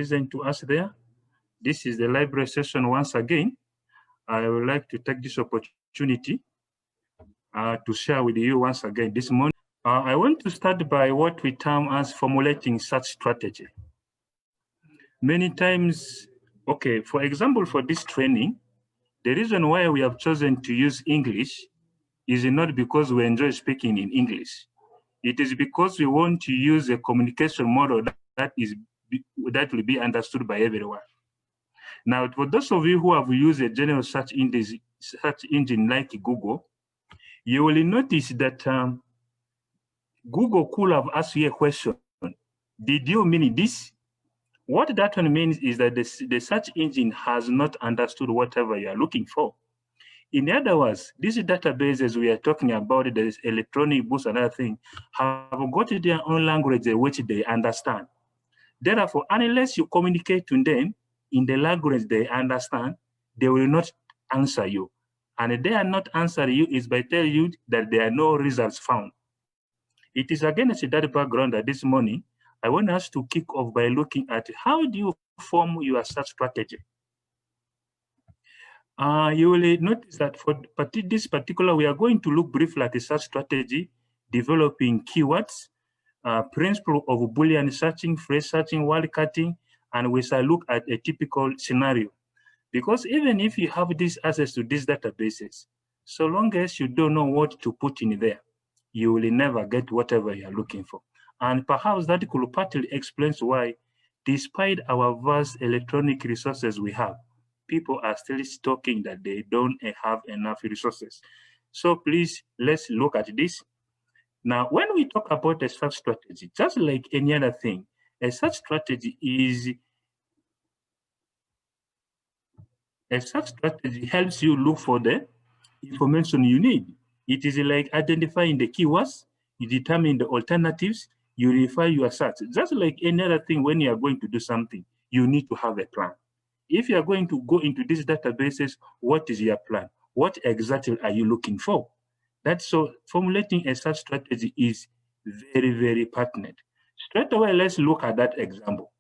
listening to us there. This is the library session once again. I would like to take this opportunity to share with you once again this morning. I want to start by what we term as formulating such strategy. Many times, okay, for example, for this training, the reason why we have chosen to use English is not because we enjoy speaking in English. It is because we want to use a communication model that will be understood by everyone. Now, for those of you who have used a general search engine like Google, you will notice that Google could have asked you a question. Did you mean this? What that one means is that the search engine has not understood whatever you are looking for. In other words, these databases we are talking about, the electronic books and other things, have got their own language which they understand. Therefore, unless you communicate to them in the language they understand, they will not answer you. And they are not answering you is by telling you that there are no results found. It is against that background that this morning, I want us to kick off by looking at how do you form your search strategy. You will notice that for this particular, we are going to look briefly at the search strategy, developing keywords, principle of Boolean searching, phrase searching, word cutting, and we shall look at a typical scenario. Because even if you have this access to these databases, so long as you don't know what to put in there, you will never get whatever you are looking for. And perhaps that could partly explain why, despite our vast electronic resources we have, people are still talking that they don't have enough resources. So please, let's look at this. Now, when we talk about a search strategy, just like any other thing, a search strategy helps you look for the information you need. It is like identifying the keywords, you determine the alternatives, you refine your search. Just like any other thing, when you are going to do something, you need to have a plan. If you are going to go into these databases, what is your plan? What exactly are you looking for? That's so formulating a search strategy is very, very pertinent. Straight away, let's look at that example.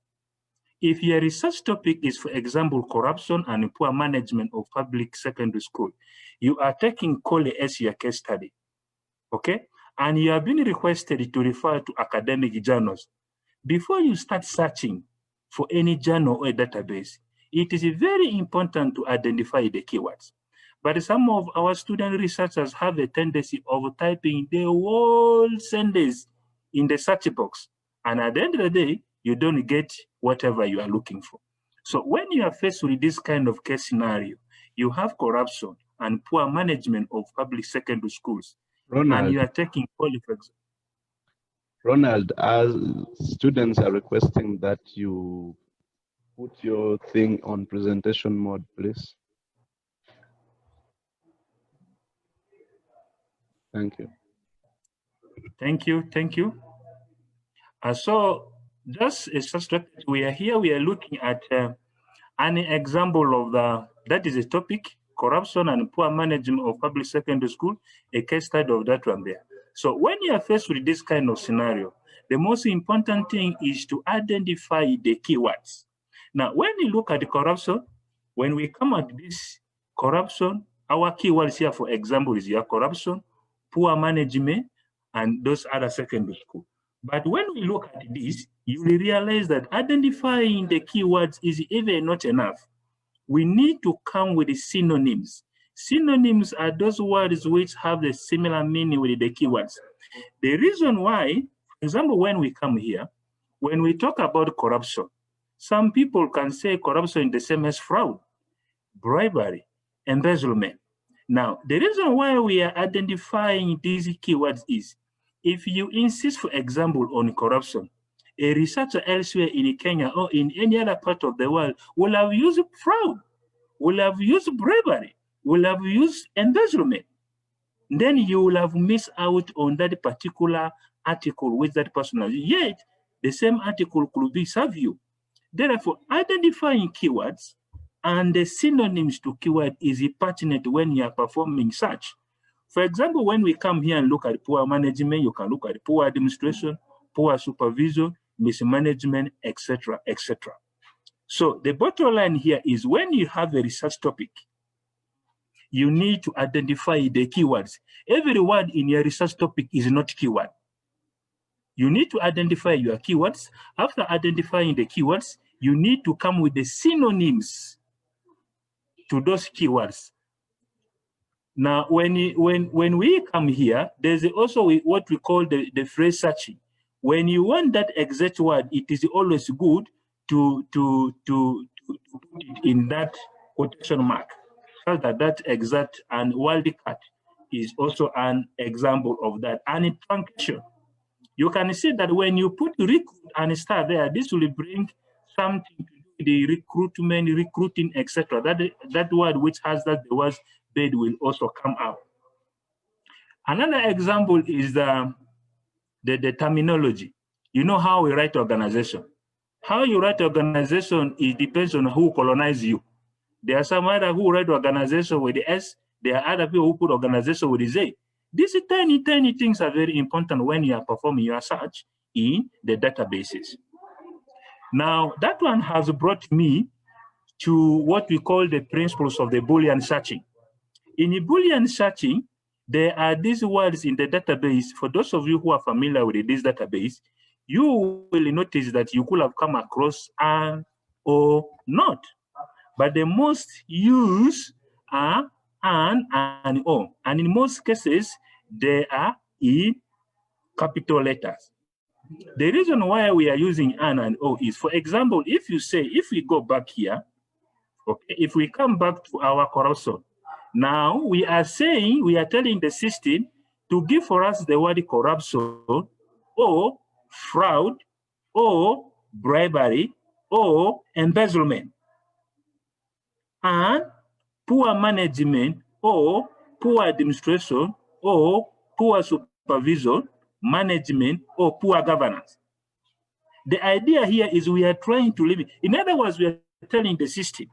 If your research topic is, for example, corruption and poor management of public secondary school, you are taking Kole as your case study, okay? And you have been requested to refer to academic journals. Before you start searching for any journal or database, it is very important to identify the keywords. But some of our student researchers have a tendency of typing the whole sentence in the search box. And at the end of the day, you don't get whatever you are looking for. So when you are faced with this kind of case scenario, you have corruption and poor management of public secondary schools. Ronald, and you are taking qualifications. Ronald, as students are requesting that you put your thing on presentation mode, please. Thank you. Thank you, thank you. So just a strategy, we are looking at an example of that is a topic, corruption and poor management of public secondary school, a case study of that one there. So when you are faced with this kind of scenario, the most important thing is to identify the keywords. Now, when you look at the corruption, when we come at this corruption, our keywords here, for example, is your corruption, poor management, and those other secondary school. But when we look at this, you will realize that identifying the keywords is even not enough. We need to come with the synonyms. Synonyms are those words which have the similar meaning with the keywords. The reason why, for example, when we come here, when we talk about corruption, some people can say corruption is the same as fraud, bribery, embezzlement. Now, the reason why we are identifying these keywords is, if you insist, for example, on corruption, a researcher elsewhere in Kenya or in any other part of the world will have used fraud, will have used bribery, will have used embezzlement. Then you will have missed out on that particular article with that person. Yet, the same article could be served you. Therefore, identifying keywords and the synonyms to keyword is pertinent when you are performing search. For example, when we come here and look at poor management, you can look at poor administration, poor supervision, mismanagement, etc., etc. So the bottom line here is when you have a research topic, you need to identify the keywords. Every word in your research topic is not keyword. You need to identify your keywords. After identifying the keywords, you need to come with the synonyms to those keywords. Now, when we come here, there's also what we call the phrase searching. When you want that exact word, it is always good to put it in that quotation mark, so that exact and wildcat is also an example of that. And in truncation, you can see that when you put recruit and star there, this will bring something to do with the recruitment, recruiting, etc. That word which has that the words bed will also come out. Another example is the terminology. You know how we write organization. How you write organization, it depends on who colonized you. There are some other who write organization with the S. There are other people who put organization with the Z. These tiny things are very important when you are performing your search in the databases. Now, that one has brought me to what we call the principles of the Boolean searching. In Boolean searching, there are these words in the database. For those of you who are familiar with this database, you will notice that you could have come across an or not. But the most used are an and o. And in most cases, they are in capital letters. The reason why we are using an and o is, for example, if we go back here, okay, if we come back to our corruption, now we are telling the system to give for us the word corruption or fraud or bribery or embezzlement, and poor management or poor administration or poor supervision, management or poor governance. The idea here is we are trying to limit. In other words, we are telling the system,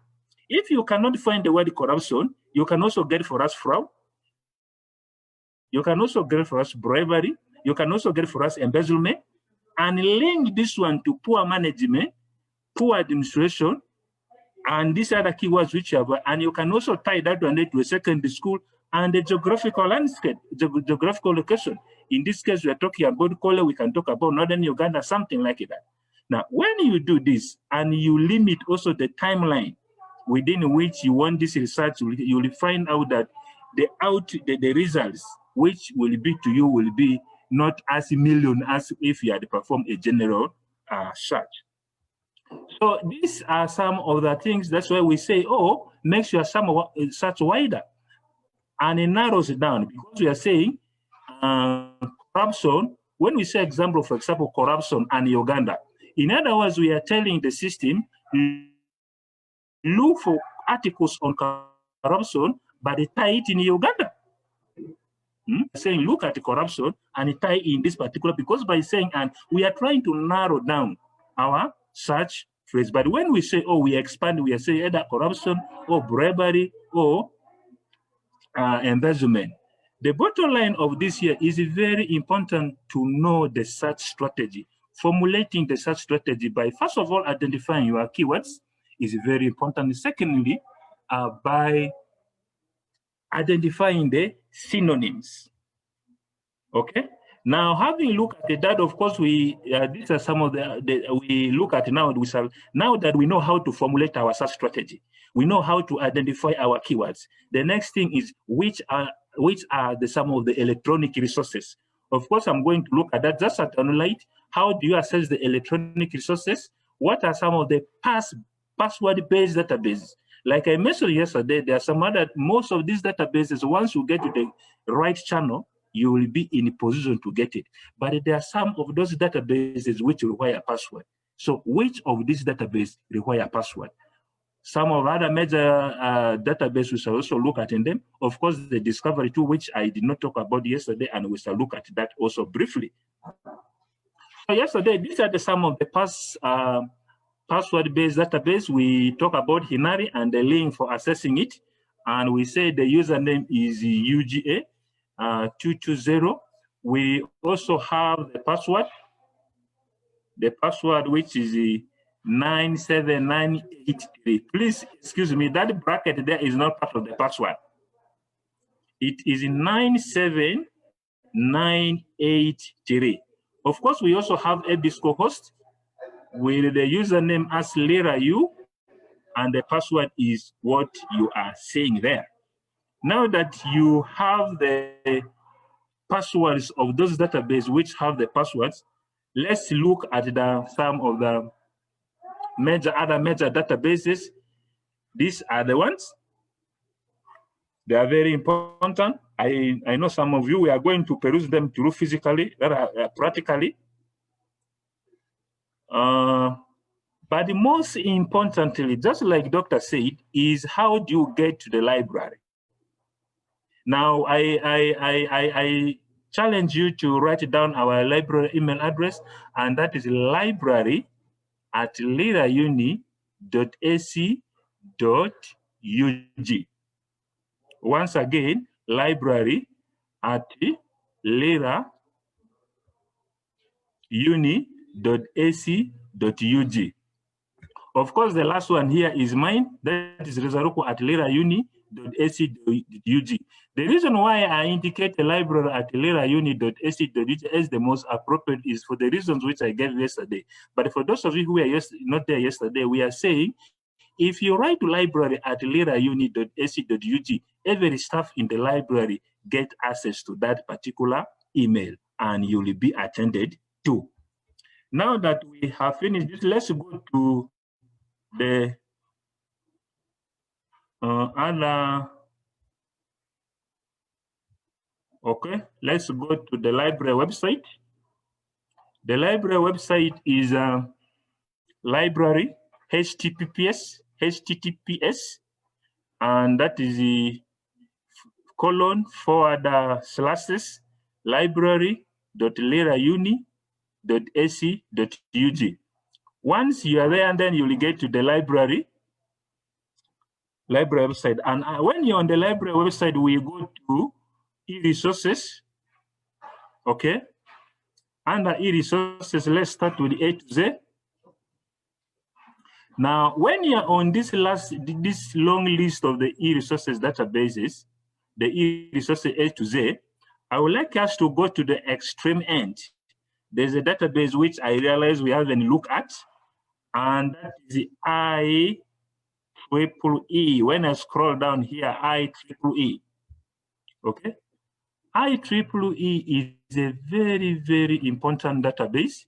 if you cannot find the word corruption, you can also get for us fraud. You can also get for us bribery. You can also get for us embezzlement, and link this one to poor management, poor administration, and these are the keywords which you have. And you can also tie that one to a secondary school and the geographical landscape, geographical location. In this case, we are talking about Kole, we can talk about Northern Uganda, something like that. Now, when you do this and you limit also the timeline within which you want this research, you will find out that the results which will be to you will be not as million as if you had performed a general search. So these are some of the things. That's why we say, oh, make your search wider, and it narrows it down, because we are saying corruption. When we say example, for example, corruption and Uganda, in other words, we are telling the system, look for articles on corruption, but tie it in Uganda. Saying look at the corruption and tie in this particular, because by saying, and we are trying to narrow down our search phrase. But when we say, oh, we expand, we are saying either corruption or bribery or embezzlement. The bottom line of this here is very important to know the search strategy. Formulating the search strategy by, first of all, identifying your keywords is very important. Secondly, by identifying the synonyms. Okay. Now, having looked at that, of course, these are some of we look at now. Now that we know how to formulate our search strategy, we know how to identify our keywords. The next thing is which are some of the electronic resources. Of course, I'm going to look at that just at analyze. How do you assess the electronic resources? What are some of the password-based databases? Like I mentioned yesterday, there are some other, most of these databases, once you get to the right channel, you will be in a position to get it. But there are some of those databases which require a password. So which of these databases require a password? Some of other major databases we shall also look at in them. Of course, the Discovery tool, which I did not talk about yesterday, and we shall look at that also briefly. So yesterday, these are some of the password-based database. We talk about Hinari and the link for accessing it. And we say the username is UGA 220. We also have the password which is 97983. Please excuse me, that bracket there is not part of the password. It is 97983. Of course, we also have a Ebisco host with the username as LeraU, and the password is what you are saying there. Now that you have the passwords of those databases which have the passwords, let's look at some of the other major databases. These are the ones. They are very important. I know some of you, we are going to peruse them through physically, practically. But most importantly, just like Dr. said, is how do you get to the library? Now, I challenge you to write down our library email address, and that is library@lerauni.ac.ug. Once again, library@lerauni.ac.ug. Of course, the last one here is mine. That is rezaruku@lerauni.ac.ug. The reason why I indicate the library@lerauni.ac.ug as the most appropriate is for the reasons which I gave yesterday. But for those of you who were not there yesterday, we are saying, if you write to library@lerauni.ac.ug, every staff in the library get access to that particular email, and you will be attended to. Now that we have finished this, let's go to the other. Okay, let's go to the library website. The library website is library https, and that is the :/library.lerauni.ac.ug. Once you are there, and then you will get to the library website. And when you're on the library website, we go to e-resources. Okay. Under e-resources, let's start with A to Z. Now, when you're on this long list of the e-resources databases, the e-resources A to Z, I would like us to go to the extreme end. There's a database which I realize we haven't looked at, and that is the IEEE. When I scroll down here, IEEE. Okay, IEEE is a very, very important database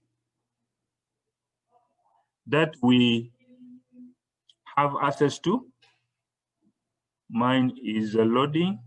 that we have access to. Mine is loading.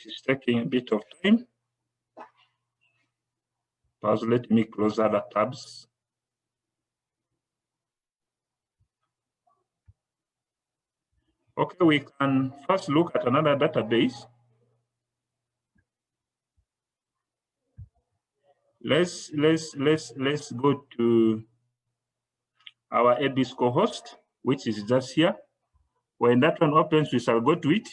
It's taking a bit of time. First, let me close other tabs. Okay, we can first look at another database. Let's go to our Ebisco host, which is just here. When that one opens, we shall go to it.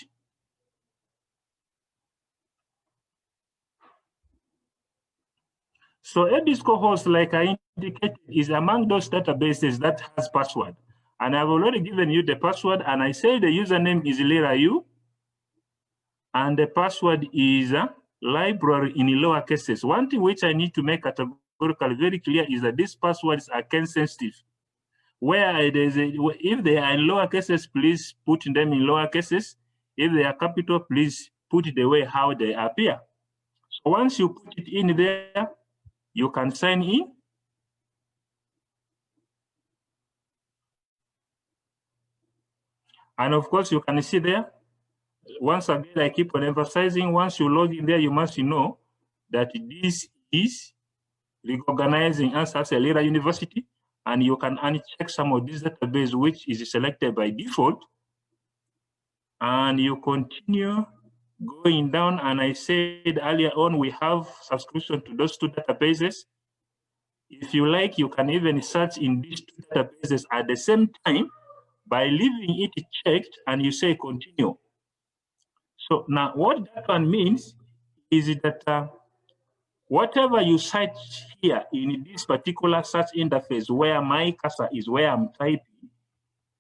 So Ebisco host, like I indicated, is among those databases that has password. And I've already given you the password, and I say the username is LeraU, and the password is library in lower cases. One thing which I need to make categorically very clear is that these passwords are case sensitive. Where if they are in lower cases, please put them in lower cases. If they are capital, please put it the way how they appear. So once you put it in there, you can sign in. And of course, you can see there, once again, I keep on emphasizing, once you log in there, you must know that this is recognizing us as a Lera University, and you can uncheck some of this database, which is selected by default, and you continue going down, and I said earlier on, we have subscription to those two databases. If you like, you can even search in these two databases at the same time by leaving it checked, and you say continue. So now what that one means is that whatever you search here in this particular search interface where my cursor is where I'm typing,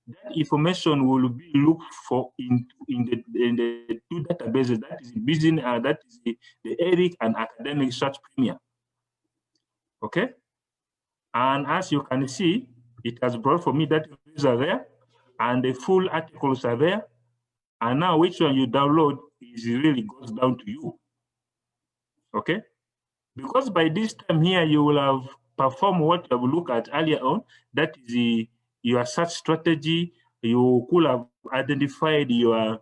that information will be looked for in the two databases, that is business, that is the ERIC and Academic Search Premier. Okay, and as you can see, it has brought for me that these are there, and the full articles are there. And now which one you download is really goes down to you. Okay, because by this time here you will have performed what you have looked at earlier on, that is your search strategy. You could have identified your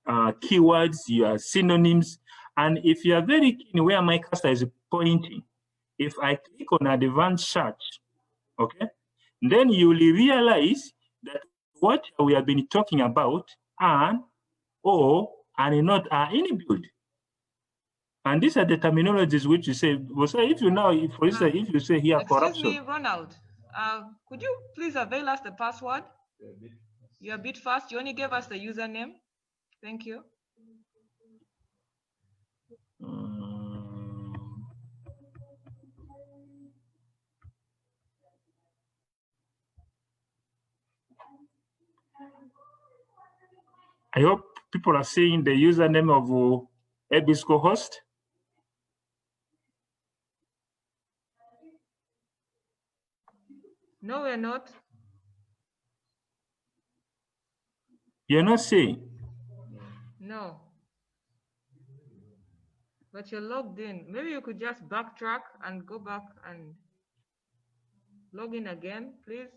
keywords, your synonyms. And if you are very keen where my cursor is pointing, if I click on advanced search, okay, then you will realize that what we have been talking about and not are inbuilt. And these are the terminologies which you say. So if you now, for instance, if you say here corruption. Excuse me, Ronald. Could you please avail us the password? You're a bit fast. You only gave us the username. Thank you. I hope people are seeing the username of EBSCOhost. No, we're not. You're not seeing? No. But you're logged in. Maybe you could just backtrack and go back and log in again, please.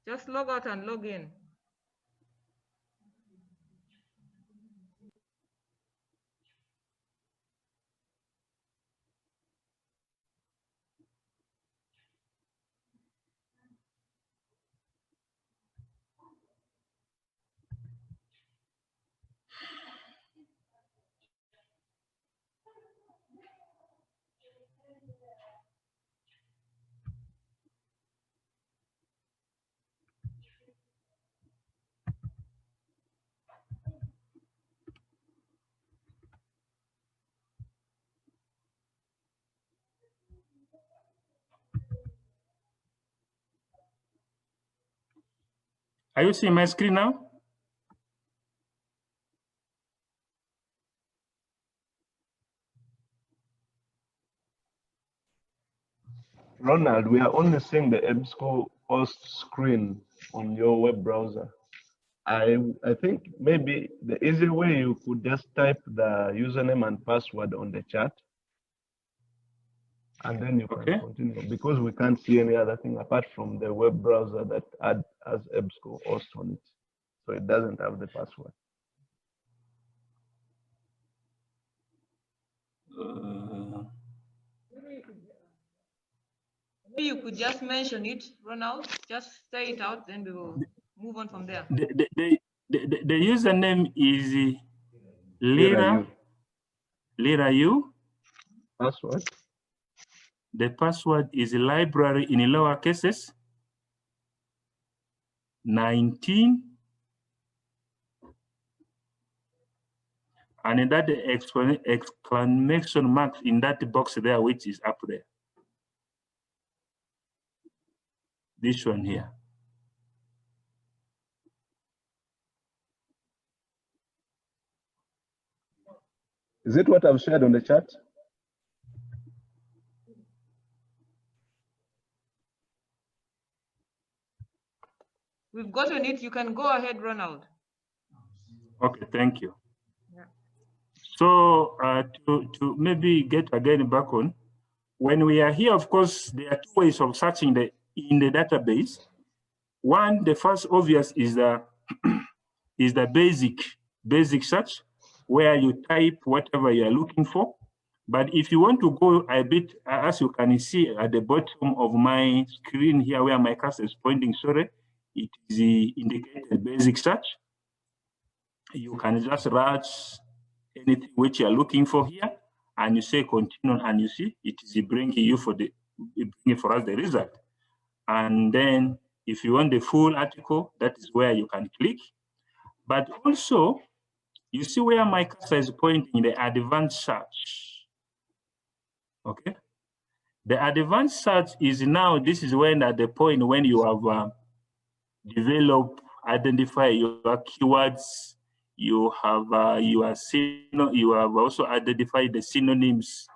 Just log out and log in. Are you seeing my screen now? Ronald, we are only seeing the EBSCOhost screen on your web browser. I think maybe the easy way you could just type the username and password on the chat, and then you can continue, because we can't see any other thing apart from the web browser that has EBSCOhost on it, so it doesn't have the password. Maybe you could just mention it, Ronald. Just say it out, then we will move on from there. The username is Lira U. Password? The password is library in lower cases 19. And in that exclamation mark in that box there, which is up there. This one here. Is it what I've shared on the chat? We've gotten it. You can go ahead, Ronald. Okay, thank you. Yeah. So to maybe get again back on, when we are here, of course, there are two ways of searching in the database. One, the first obvious is the is the basic search, where you type whatever you are looking for. But if you want to go a bit, as you can see at the bottom of my screen here, where my cursor is pointing, sorry, it is indicated basic search. you can just write anything which you are looking for here, and you say continue, and you see it is bringing you for us the result. And then if you want the full article, that is where you can click. But also, you see where my cursor is pointing, the advanced search. Okay. The advanced search is now, this is when at the point when you have identify your keywords, you have also identified the synonyms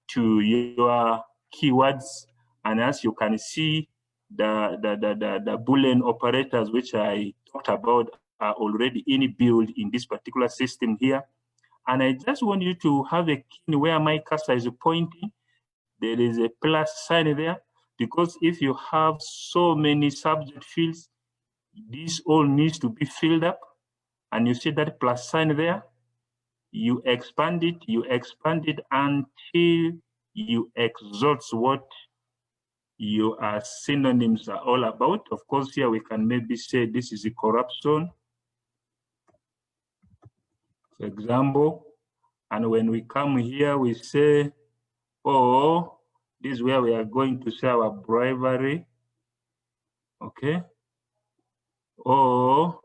to your keywords, and as you can see, the Boolean operators which I talked about are already inbuilt in this particular system here. And I just want you to have a key where my cursor is pointing. There is a plus sign there, because if you have so many subject fields, this all needs to be filled up. And you see that plus sign there, you expand it until you exhaust what your synonyms are all about. Of course, here we can maybe say this is a corruption, for example. And when we come here, we say, oh, this is where we are going to say our bribery, okay? Or,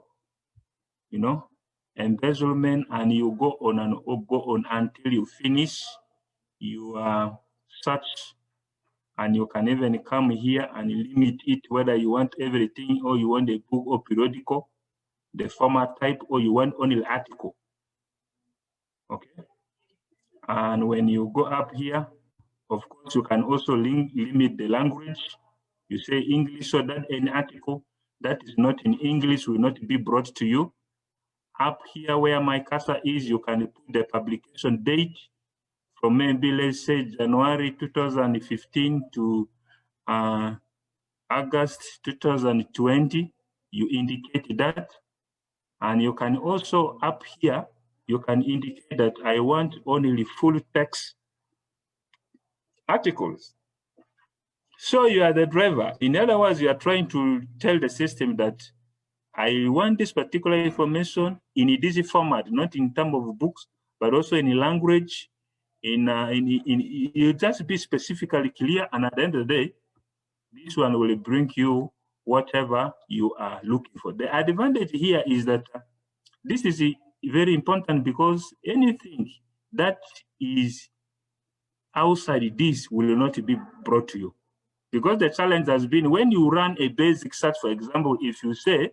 you know, embezzlement, and you go on and go on until you finish your search. And you can even come here and limit it, whether you want everything or you want a book or periodical, the format type, or you want only the article. Okay. And when you go up here, of course, you can also limit the language. You say English, so that any article that is not in English will not be brought to you. Up here where my cursor is, you can put the publication date from maybe, let's say, January 2015 to August 2020. You indicate that. And you can also, up here, you can indicate that I want only full text articles. So you are the driver. In other words, you are trying to tell the system that I want this particular information in a DC format, not in terms of books, but also in language. You just be specifically clear, and at the end of the day, this one will bring you whatever you are looking for. The advantage here is that this is very important, because anything that is outside this will not be brought to you. Because the challenge has been when you run a basic search, for example, if you say,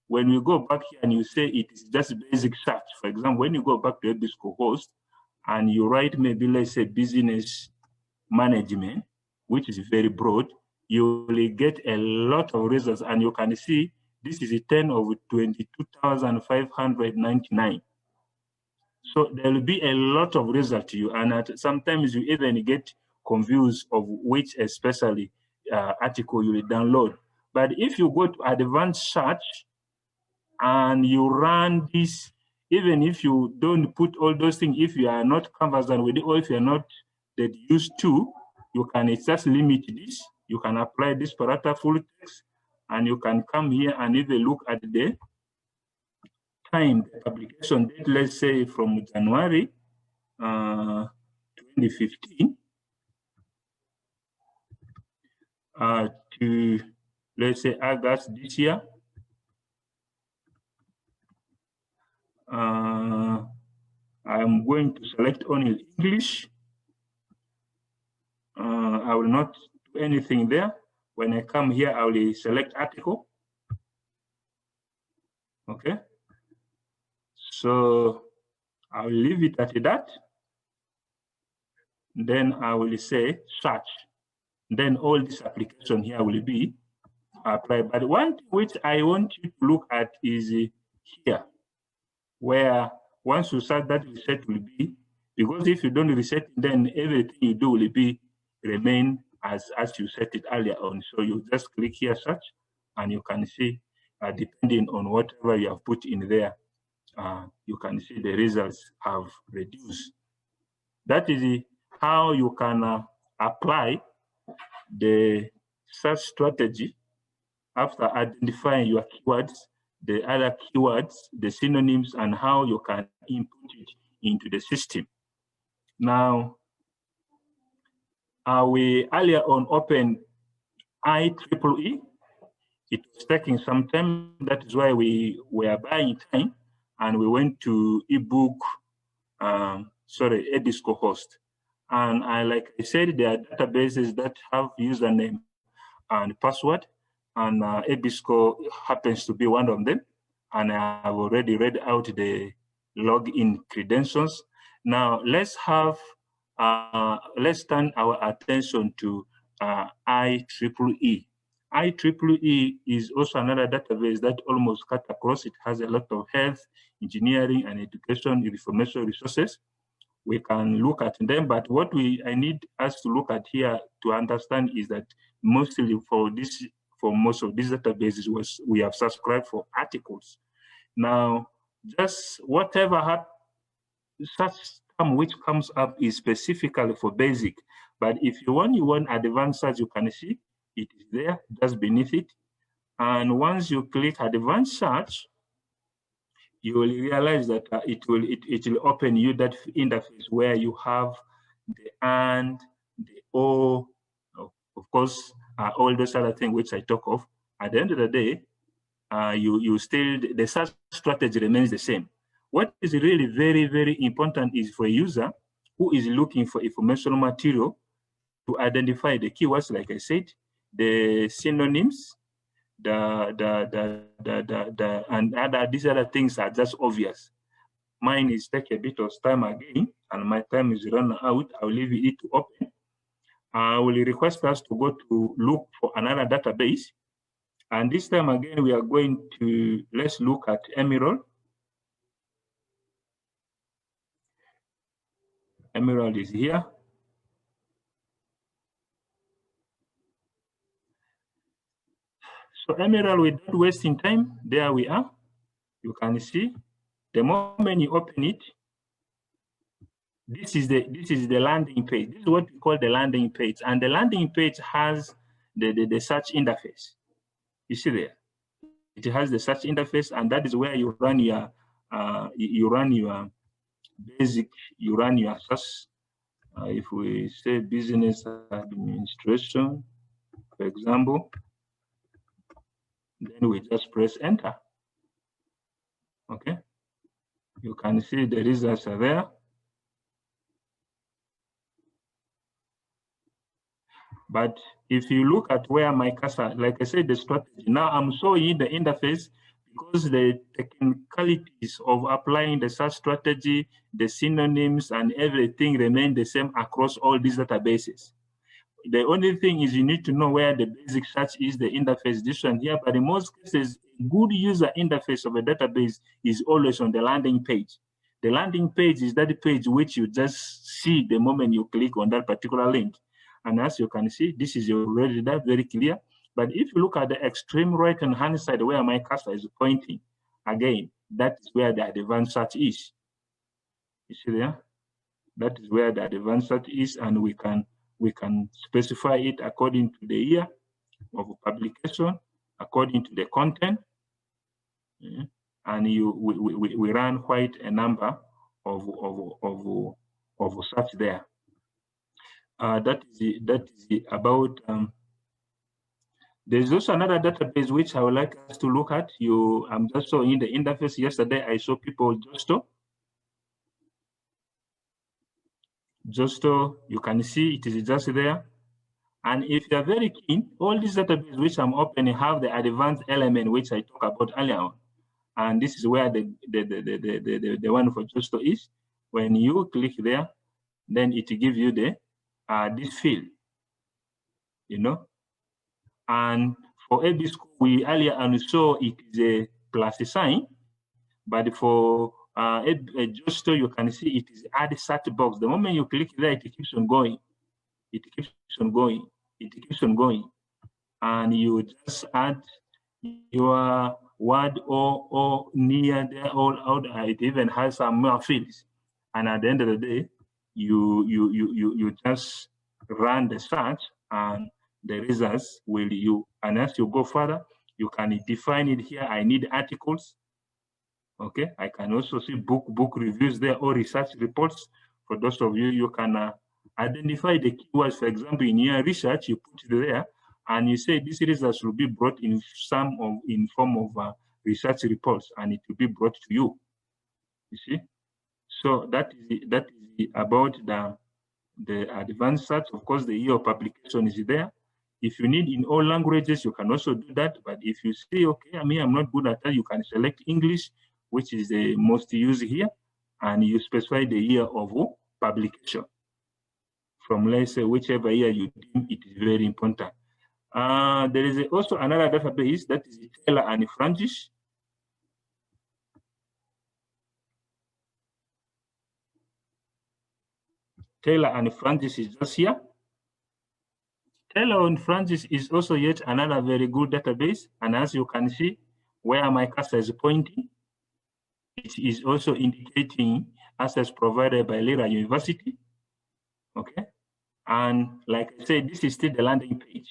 when you go back here and you say it is just basic search, for example, when you go back to EBSCO host and you write maybe, let's say, business management, which is very broad, you will get a lot of results. And you can see this is a 10 of 22,599. So there will be a lot of results to you. And sometimes you even get confused of which especially article you will download. But if you go to advanced search and you run this, even if you don't put all those things, if you are not conversant with it, or if you're not that used to, you can just limit this. You can apply this parameter full text, and you can come here and even look at the time, the publication date, let's say from January 2015 to, let's say, August this year. I'm going to select only English. I will not do anything there. When I come here, I will select article. Okay. So I will leave it at that. Then I will say search. Then all this application here will be applied. But one thing which I want you to look at is here, where once you start, that reset will be, because if you don't reset, then everything you do will be remain as you set it earlier on. So you just click here, search, and you can see, depending on whatever you have put in there, you can see the results have reduced. That is how you can apply the search strategy after identifying your keywords the other keywords, the synonyms, and how you can input it into the system. Now, we earlier on opened IEEE. It was taking some time. That is why we were buying time, and we went to ebook, Ebisco host. And like I said, there are databases that have username and password, and Ebisco happens to be one of them. And I've already read out the login credentials. Now let's turn our attention to IEEE. IEEE is also another database that almost cut across. It has a lot of health, engineering, and education information resources. We can look at them, but what I need us to look at here to understand is that mostly for most of these databases we have subscribed for articles. Now, just whatever such term which comes up is specifically for basic, but if you want advanced search, you can see it is there just beneath it. And once you click advanced search, you will realize that it will open you that interface where you have the and, the or, of course, all those other things which I talk of. At the end of the day, you still, the search strategy remains the same. What is really very, very important is for a user who is looking for informational material to identify the keywords, like I said, the synonyms, and these other things are just obvious. Mine is take a bit of time again, and my time is run out. I'll leave it to open. I will request us to go to look for another database. And this time again, we are going to, let's look at Emerald. Emerald is here. So Emerald, without wasting time, there we are. You can see the moment you open it, this is the landing page. This is what we call the landing page, and the landing page has the search interface. You see there, it has the search interface, and that is where you run your basic, you run your search. If we say business administration, for example, then we just press enter. Okay, you can see the results are there. But if you look at where my cursor, like I said, the strategy, now I'm showing you the interface because the technicalities of applying the search strategy, the synonyms and everything remain the same across all these databases. The only thing is you need to know where the basic search is, the interface, this one here, but in most cases, a good user interface of a database is always on the landing page. The landing page is that page which you just see the moment you click on that particular link. And as you can see, this is already that very clear. But if you look at the extreme right-hand hand side where my cursor is pointing, again, that is where the advanced search is. You see there? That is where the advanced search is, and we can specify it according to the year of publication, according to the content, and we run quite a number of search there. That is about. There's also another database which I would like us to look at. I'm just showing the interface. Yesterday I saw people Justo, you can see it is just there. And if you are very keen, all these databases which I'm opening have the advanced element which I talked about earlier on. And this is where the one for Justo is. When you click there, then it gives you the this field, you know. And for Ebisco, we earlier saw it is a plus sign, but for Justo, you can see it is add search box. The moment you click there, it keeps on going. It keeps on going. It keeps on going. And you just add your word or near there, all out. It even has some more fields. And at the end of the day, you just run the search, and the results will and as you go further, You can define it here. I need articles. Okay, I can also see book reviews there or research reports. For those of you, you can identify the keywords. For example, in your research, you put it there, and you say this research will be brought in form of research reports, and it will be brought to you. You see, so that is about the advanced search. Of course, the year of publication is there. If you need in all languages, you can also do that. But if you say, okay, I'm not good at that, you can select English, which is the most used here, and you specify the year of publication. From, let's say, whichever year you deem it is very important. There is also another database that is Taylor and Francis. Taylor and Francis is just here. Taylor and Francis is also yet another very good database. And as you can see, where my cursor is pointing, it is also indicating access provided by Lira University. Okay. And like I said, this is still the landing page.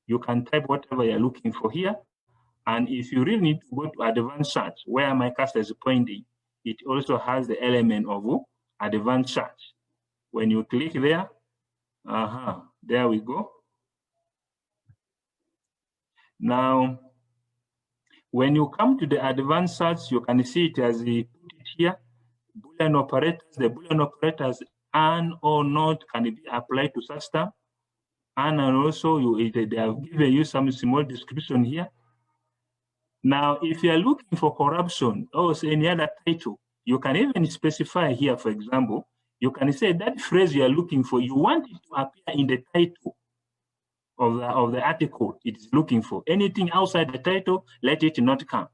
You can type whatever you're looking for here. And if you really need to go to advanced search, where my cursor is pointing, it also has the element of advanced search. When you click there, there we go. Now, when you come to the advanced search, you can see it as we put it here, Boolean operators. The Boolean operators and or not can be applied to search term. And also they have given you some small description here. Now, if you are looking for corruption or any other title, you can even specify here, for example, you can say that phrase you are looking for, you want it to appear in the title of the article it is looking for. Anything outside the title, let it not come.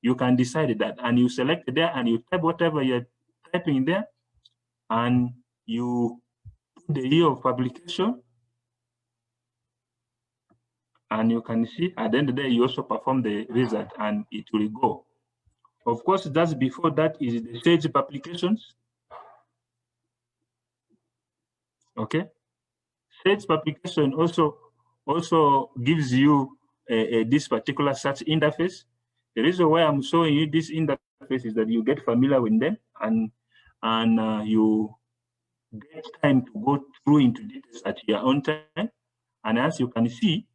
You can decide that, and you select there, and you type whatever you're typing there, and you put the year of publication, and you can see at the end of the day, you also perform the result, and it will go. Of course, just before that is the stage publications. Okay, stage publication also gives you this particular search interface. The reason why I'm showing you this interface is that you get familiar with them, and you get time to go through into details at your own time. And as you can see,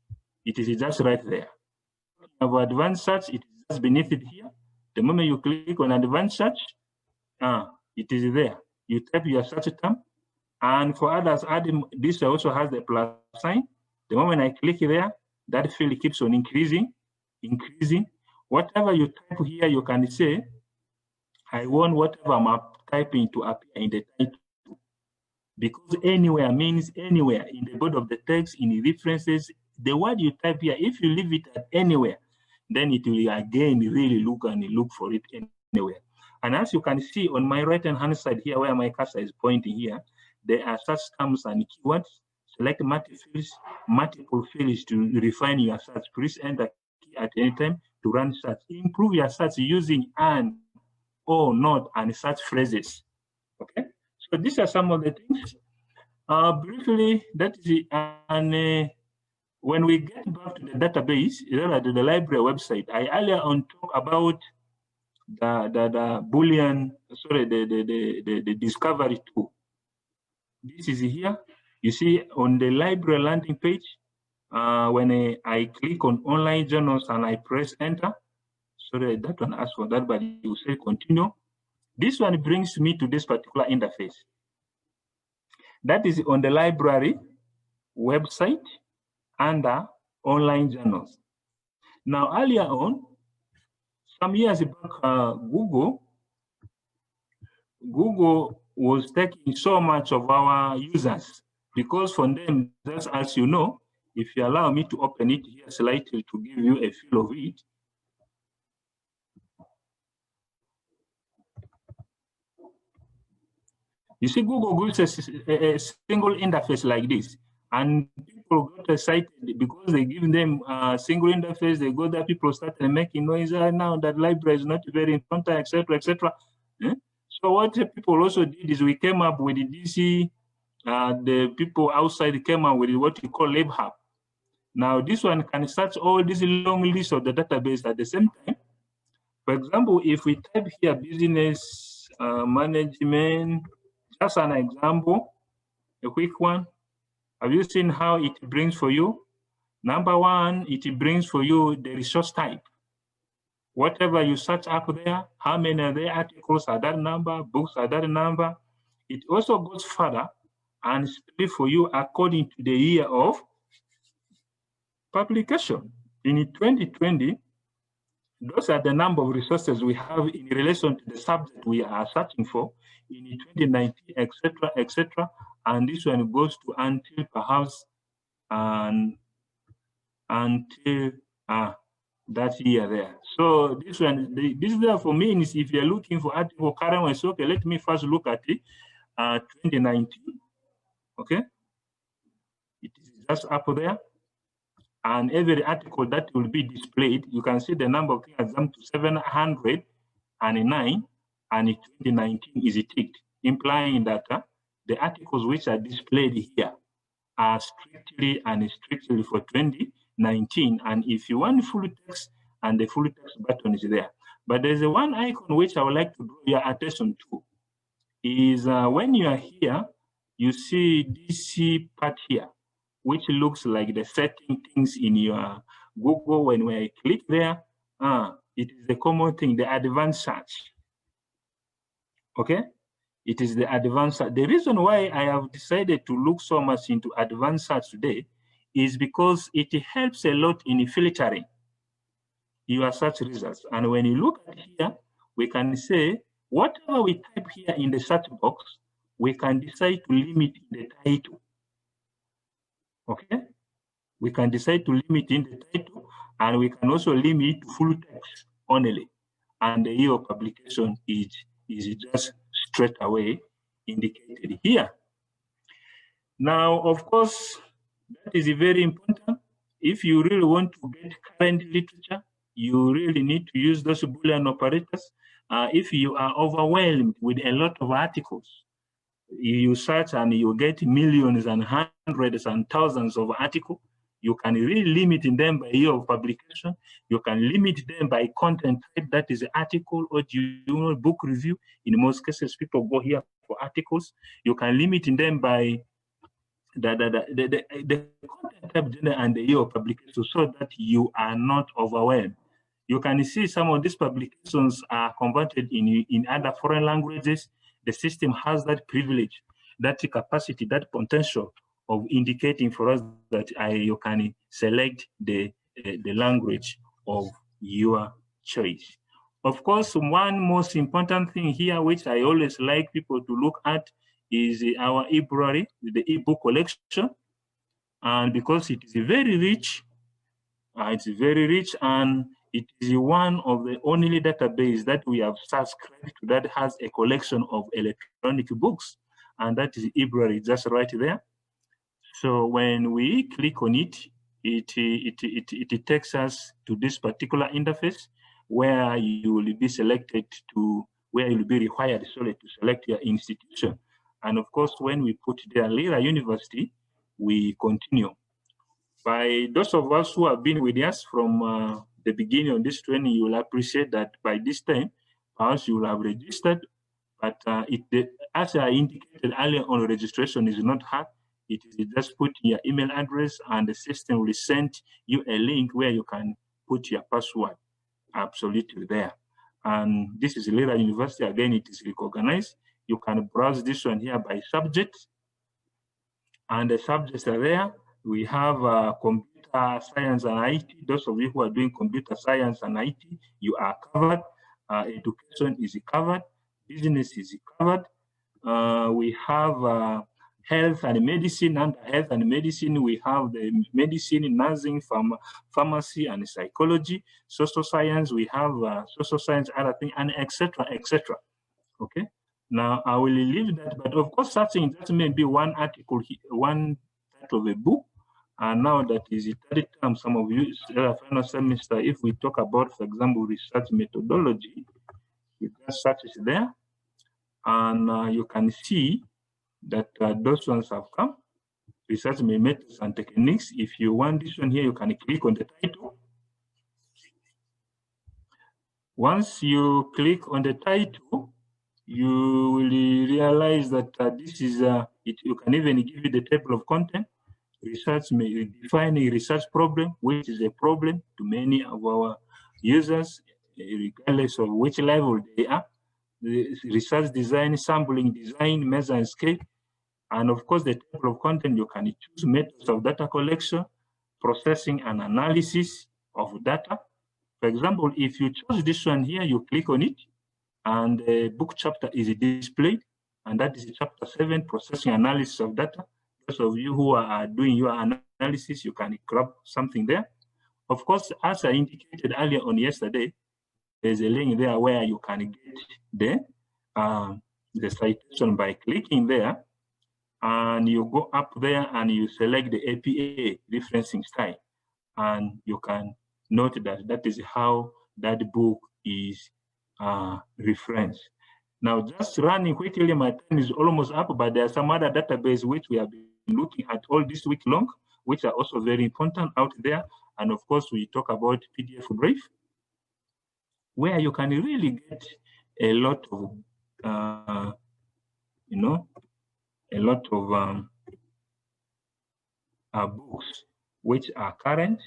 it is just right there. About advanced search, it is just beneath it here. The moment you click on advanced search, it is there. You type your search term, and for others, this also has the plus sign. The moment I click there, that field keeps on increasing. Whatever you type here, you can say, I want whatever I'm typing to appear in the title. Because anywhere means anywhere in the body of the text, in the references, the word you type here, if you leave it at anywhere, then it will again really look for it anywhere. And as you can see on my right-hand side here, where my cursor is pointing here, there are such terms and keywords. Select multiple fields to refine your search. Please enter key at any time to run search. Improve your search using and, or, not, and search phrases. Okay, so these are some of the things. Briefly, that is it. And when we get back to the database, the library website, I earlier on talked about the Boolean, sorry, the discovery tool. This is here. You see on the library landing page, when I click on online journals and I press enter, sorry, that one asks for that, but you say continue. This one brings me to this particular interface. That is on the library website under online journals. Now, earlier on, some years back, Google was taking so much of our users, because from them, just as you know, if you allow me to open it here slightly to give you a feel of it. You see, Google gives a single interface like this, and people got excited because they give them a single interface. They go there, people started making noise. Now that library is not very important, etc., etc. So what people also did is we came up with the DC. The people outside came up with what you call LabHub. Now this one can search all these long lists of the database at the same time. For example, if we type here business management, just an example, a quick one. Have you seen how it brings for you? Number one, it brings for you the resource type. Whatever you search up there, how many of the articles are that number, books are that number. It also goes further and split for you according to the year of publication. In 2020, those are the number of resources we have in relation to the subject we are searching for in 2019, etc., etc. And this one goes to until perhaps until that year there. So this one, this therefore means if you're looking for article current one, so okay, let me first look at it, 2019. Okay, it is just up there. And every article that will be displayed, you can see the number of things jumped to 709, and in 2019 is ticked, implying that the articles which are displayed here are strictly for 2019. And if you want full text, and the full text button is there. But there's one icon which I would like to draw your attention to, is when you are here, you see this part here, which looks like the setting things in your Google. When I click there, it is the common thing, the advanced search. Okay, it is the advanced search. The reason why I have decided to look so much into advanced search today is because it helps a lot in filtering your search results. And when you look at here, we can say whatever we type here in the search box, we can decide to limit the title. Okay, we can decide to limit in the title, and we can also limit full text only, and the year of publication is just straight away indicated here. Now, of course, that is very important. If you really want to get current literature, you really need to use those Boolean operators. If you are overwhelmed with a lot of articles, you search and you get millions and hundreds and thousands of articles, you can really limit them by year of publication. You can limit them by content type, that is article or journal, book review. In most cases, people go here for articles. You can limit them by the content type and the year of publication, so that you are not overwhelmed. You can see some of these publications are converted in other foreign languages. The system has that privilege, that capacity, that potential of indicating for us that you can select the language of your choice. Of course, one most important thing here, which I always like people to look at, is our e-library, the e-book collection. And because it is very rich, and it is one of the only database that we have subscribed to that has a collection of electronic books, and that is e-library just right there. So when we click on it, it takes us to this particular interface where you will be selected to, where you'll be required to select your institution. And of course, when we put there Lira University, we continue. By those of us who have been with us from the beginning of this training, you will appreciate that by this time, perhaps you will have registered, but as I indicated earlier on, registration is not hard. It is just put your email address and the system will send you a link where you can put your password absolutely there. And this is Lira University. Again, it is recognized. You can browse this one here by subject, and the subjects are there. We have computer science and IT. Those of you who are doing computer science and IT, you are covered. Education is covered. Business is covered. We have health and medicine. Under health and medicine, we have the medicine, nursing, pharmacy, and psychology. Social science, we have social science, other things, and etc., etc. Okay. Now I will leave that, but of course, searching that may be one article, one title of a book. And now that is the third term, some of you, final semester, if we talk about, for example, research methodology, you just search it there, and you can see that those ones have come. research methods and techniques. If you want this one here, you can click on the title. Once you click on the title, you will realize that this is you can even give it the table of content. Research may define a research problem, which is a problem to many of our users, regardless of which level they are. The research design, sampling design, measure and scale. And of course, the table of content, you can choose methods of data collection, processing and analysis of data. For example, if you choose this one here, you click on it, and the book chapter is displayed, and that is chapter 7, processing analysis of data. Those of you who are doing your analysis, you can grab something there. Of course, as I indicated earlier on yesterday, there's a link there where you can get the citation by clicking there, and you go up there and you select the APA referencing style, and you can note that that is how that book is referenced. Now, just running quickly, my time is almost up, but there are some other database which we have been looking at all this week long, which are also very important out there. And of course, we talk about PDF Brave, where you can really get a lot of, a lot of books which are current.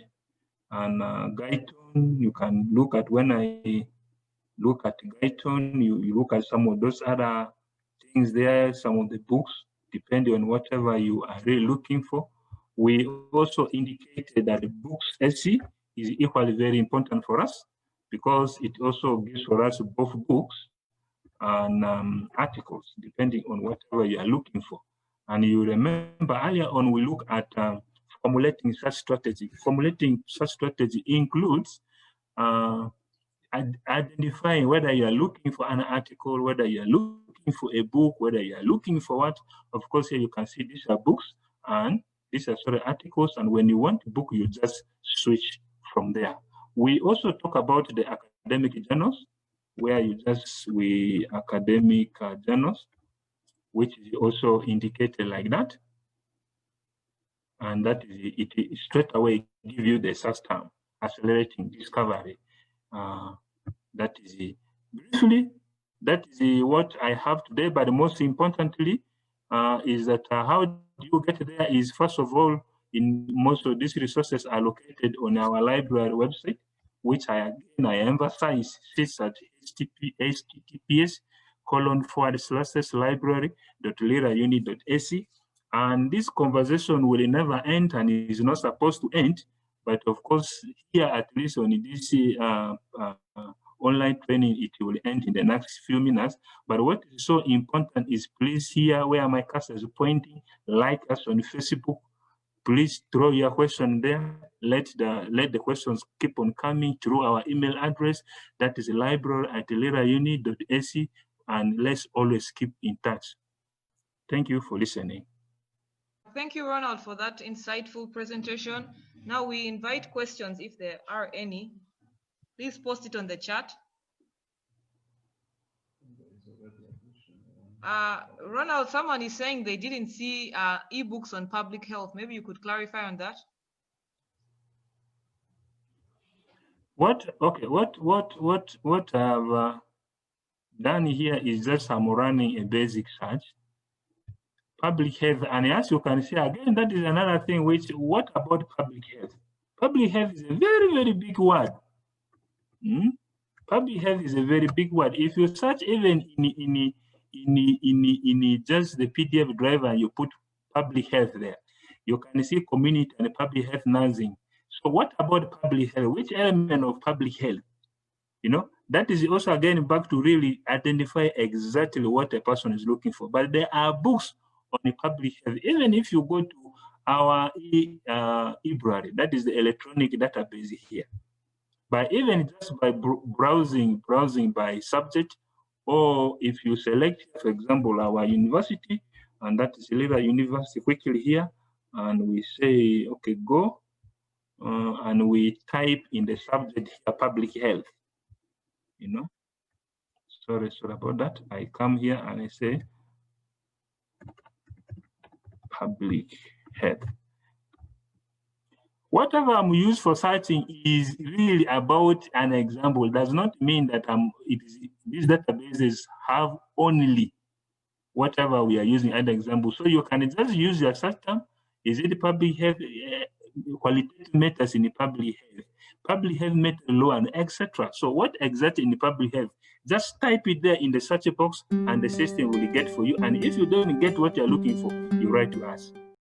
And Guyton, you can look at, when I look at Guyton, you look at some of those other things there, some of the books, depending on whatever you are really looking for. We also indicated that the books SC is equally very important for us, because it also gives for us both books and articles, depending on whatever you are looking for. And you remember earlier on, we look at formulating such strategy. Formulating such strategy includes identifying whether you are looking for an article, whether you are looking for a book, whether you are looking for what. Of course, here you can see these are books and these are articles. And when you want a book, you just switch from there. We also talk about the academic journals, where you just, academic journals, which is also indicated like that. And that is it straight away give you the search term, accelerating discovery. That is briefly, that is what I have today. But most importantly, is that how do you get there is, first of all, in most of these resources are located on our library website, which I emphasize sits at https://library.lirauni.ac. And this conversation will never end and is not supposed to end. But of course, here, at least on this online training, it will end in the next few minutes. But what is so important is, please, here where my cursor is pointing, like us on Facebook. Please throw your question there. Let the questions keep on coming through our email address. That is library@lirauni.ac, and let's always keep in touch. Thank you for listening. Thank you, Ronald, for that insightful presentation. Now we invite questions if there are any. Please post it on the chat. Ronald, someone is saying they didn't see ebooks on public health. Maybe you could clarify on that. What I've done here is just I'm running a basic search. Public health, and as you can see, again, that is another thing which, what about public health? Public health is a very, very big word. Public health is a very big word. If you search even in just the PDF driver, you put public health there, you can see community and public health nursing. So what about public health? Which element of public health? That is also, again, back to really identify exactly what a person is looking for. But there are books on the public health. Even if you go to our eBrary, that is the electronic database here. But even just by browsing by subject, or if you select, for example, our university, and that is Lira University, quickly here, and we say, okay, go, and we type in the subject here, public health. Sorry about that. I come here and I say public health. Whatever I'm used for searching is really about an example. Does not mean that these databases have only whatever we are using as an example. So you can just use your search term. Is it public health, qualitative matters in the public health method law, and etc. So what exactly in the public health? Just type it there in the search box and the system will get for you. And if you don't get what you're looking for, you write to us.